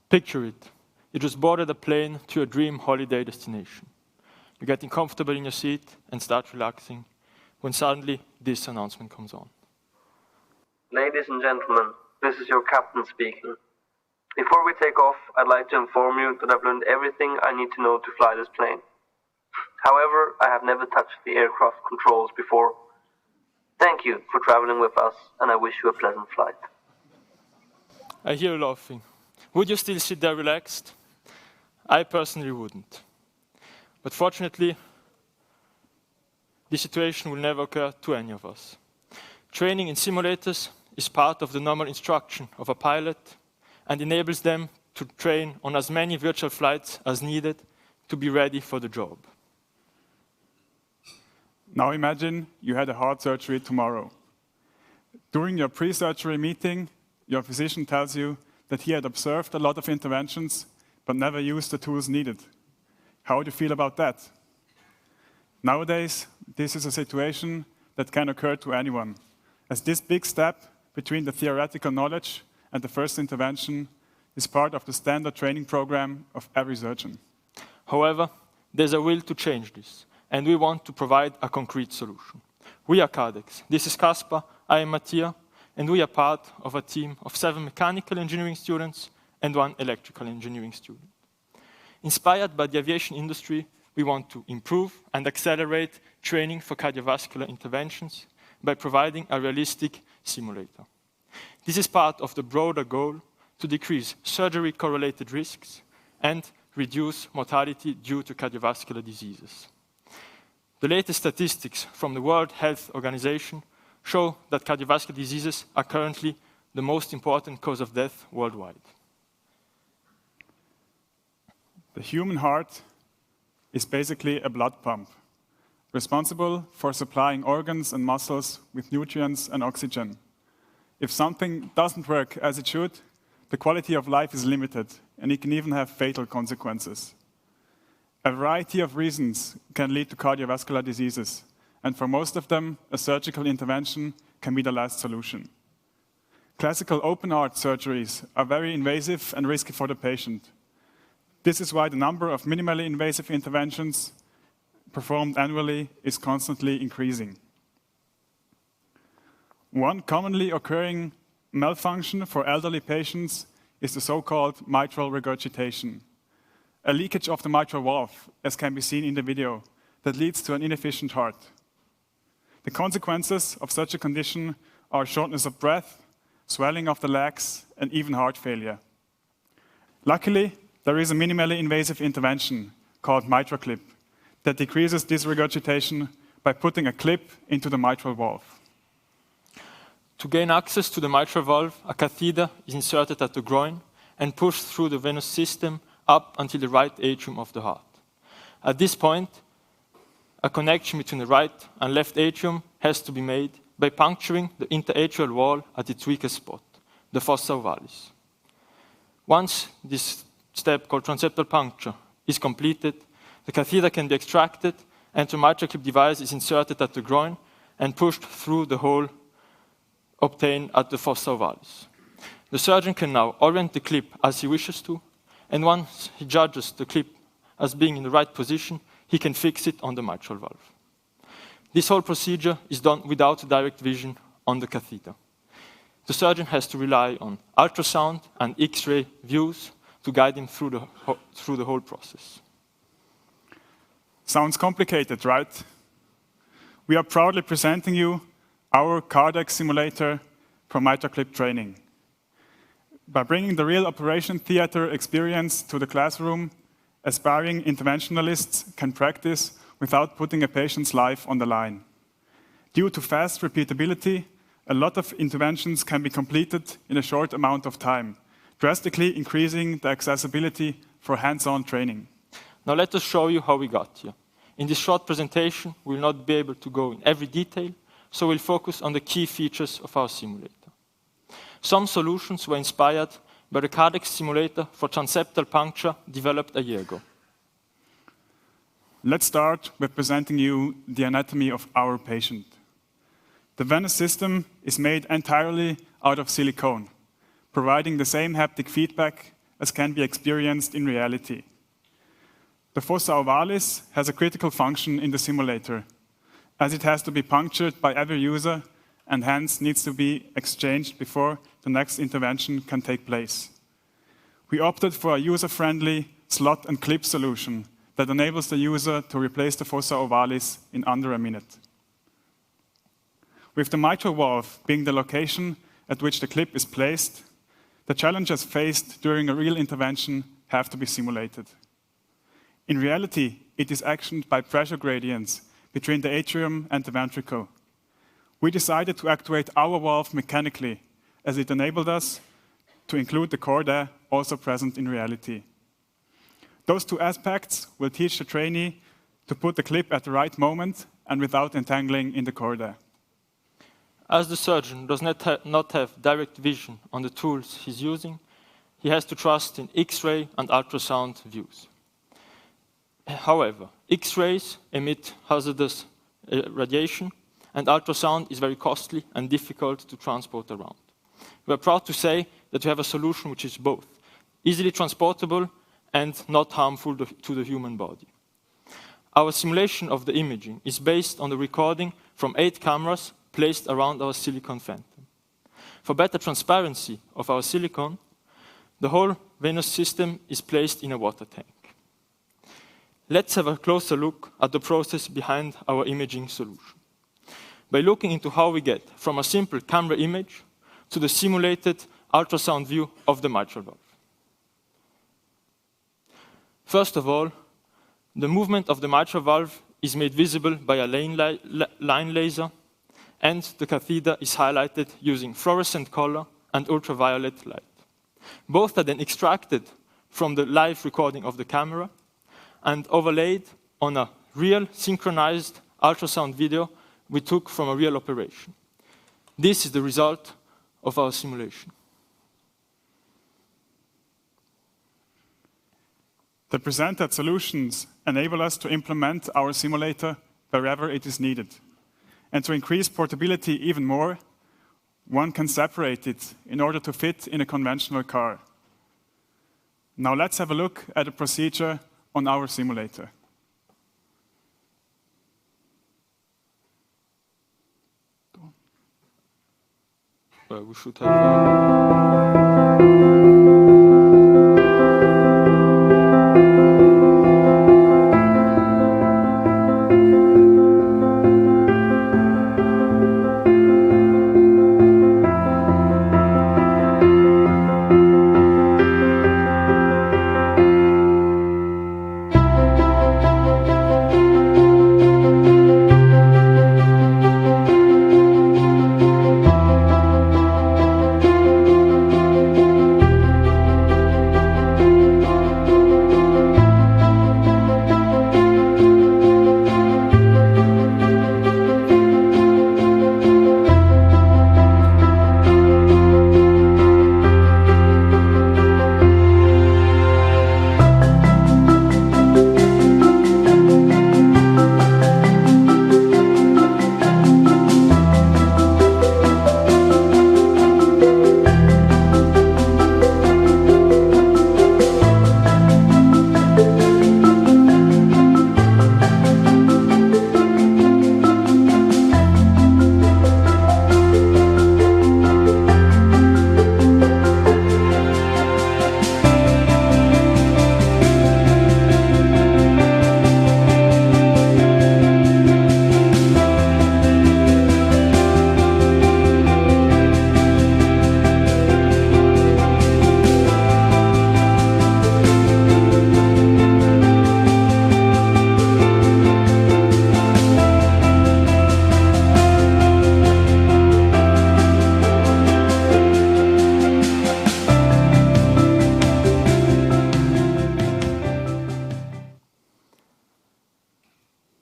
Picture it. You just boarded a plane to your dream holiday destination. You're getting comfortable in your seat and start relaxing when suddenly this announcement comes on. Ladies and gentlemen, this is your captain speaking. Before we take off, I'd like to inform you that I've learned everything I need to know to fly this plane. However, I have never touched the aircraft controls before. Thank you for traveling with us, and I wish you a pleasant flight. I hear you laughing. Would you still sit there relaxed? I personally wouldn't. But fortunately, this situation will never occur to any of us. Training in simulators is part of the normal instruction of a pilot and enables them to train on as many virtual flights as needed to be ready for the job. Now imagine you had a heart surgery tomorrow. During your pre-surgery meeting, your physician tells you that he had observed a lot of interventions but never used the tools needed. How do you feel about that? Nowadays, this is a situation that can occur to anyone, as this big step between the theoretical knowledge and the first intervention is part of the standard training program of every surgeon. However, there's a will to change this, and we want to provide a concrete solution. We are Cardex. This is Kaspar, I am Mattia, and we are part of a team of 7 mechanical engineering students and 1 electrical engineering student. Inspired by the aviation industry, we want to improve and accelerate training for cardiovascular interventions by providing a realistic simulator. This is part of the broader goal to decrease surgery-correlated risks and reduce mortality due to cardiovascular diseases. The latest statistics from the World Health Organization show that cardiovascular diseases are currently the most important cause of death worldwide. The human heart is basically a blood pump, responsible for supplying organs and muscles with nutrients and oxygen. If something doesn't work as it should, the quality of life is limited, and it can even have fatal consequences. A variety of reasons can lead to cardiovascular diseases, and for most of them, a surgical intervention can be the last solution. Classical open heart surgeries are very invasive and risky for the patient. This is why the number of minimally invasive interventions performed annually is constantly increasing. One commonly occurring malfunction for elderly patients is the so-called mitral regurgitation, a leakage of the mitral valve, as can be seen in the video, that leads to an inefficient heart. The consequences of such a condition are shortness of breath, swelling of the legs, and even heart failure. Luckily, there is a minimally invasive intervention called MitraClip that decreases this regurgitation by putting a clip into the mitral valve. To gain access to the mitral valve, a catheter is inserted at the groin and pushed through the venous system up until the right atrium of the heart. At this point, a connection between the right and left atrium has to be made by puncturing the interatrial wall at its weakest spot, the fossa ovalis. Once this step, called transeptal puncture, is completed, the catheter can be extracted and the MitraClip device is inserted at the groin and pushed through the hole obtained at the fossa ovalis. The surgeon can now orient the clip as he wishes to, and once he judges the clip as being in the right position, he can fix it on the mitral valve. This whole procedure is done without direct vision on the catheter. The surgeon has to rely on ultrasound and X-ray views to guide him through the whole process. Sounds complicated, right? We are proudly presenting you our Cardex simulator for MitraClip training. By bringing the real operation theater experience to the classroom, aspiring interventionalists can practice without putting a patient's life on the line. Due to fast repeatability, a lot of interventions can be completed in a short amount of time, drastically increasing the accessibility for hands-on training. Now let us show you how we got here. In this short presentation, we will not be able to go in every detail, so we'll focus on the key features of our simulator. Some solutions were inspired by the Cardex simulator for transeptal puncture developed a year ago. Let's start with presenting you the anatomy of our patient. The venous system is made entirely out of silicone, providing the same haptic feedback as can be experienced in reality. The fossa ovalis has a critical function in the simulator, as it has to be punctured by every user and hence needs to be exchanged before the next intervention can take place. We opted for a user-friendly slot and clip solution that enables the user to replace the fossa ovalis in under a minute. With the mitral valve being the location at which the clip is placed, the challenges faced during a real intervention have to be simulated. In reality, it is actioned by pressure gradients between the atrium and the ventricle. We decided to actuate our valve mechanically, as it enabled us to include the chordae also present in reality. Those two aspects will teach the trainee to put the clip at the right moment and without entangling in the chordae. As the surgeon does not have direct vision on the tools he's using, he has to trust in X-ray and ultrasound views. However, X-rays emit hazardous radiation, and ultrasound is very costly and difficult to transport around. We are proud to say that we have a solution which is both easily transportable and not harmful to the human body. Our simulation of the imaging is based on the recording from 8 cameras placed around our silicon phantom. For better transparency of our silicon, the whole venous system is placed in a water tank. Let's have a closer look at the process behind our imaging solution. By looking into how we get from a simple camera image to the simulated ultrasound view of the mitral valve. First of all, the movement of the mitral valve is made visible by a line laser, and the catheter is highlighted using fluorescent color and ultraviolet light. Both are then extracted from the live recording of the camera and overlaid on a real synchronized ultrasound video we took from a real operation. This is the result of our simulation. The presented solutions enable us to implement our simulator wherever it is needed. And to increase portability even more, one can separate it in order to fit in a conventional car. Now let's have a look at the procedure on our simulator. We should have...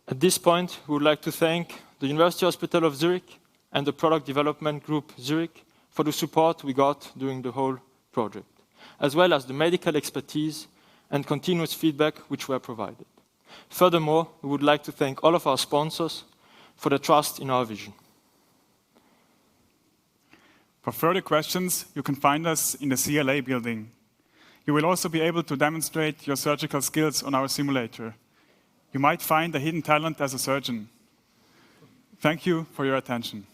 At this point, we would like to thank the University Hospital of Zurich and the Product Development Group Zurich for the support we got during the whole project, as well as the medical expertise and continuous feedback which were provided. Furthermore, we would like to thank all of our sponsors for their trust in our vision. For further questions, you can find us in the CLA building. You will also be able to demonstrate your surgical skills on our simulator. You might find a hidden talent as a surgeon. Thank you for your attention.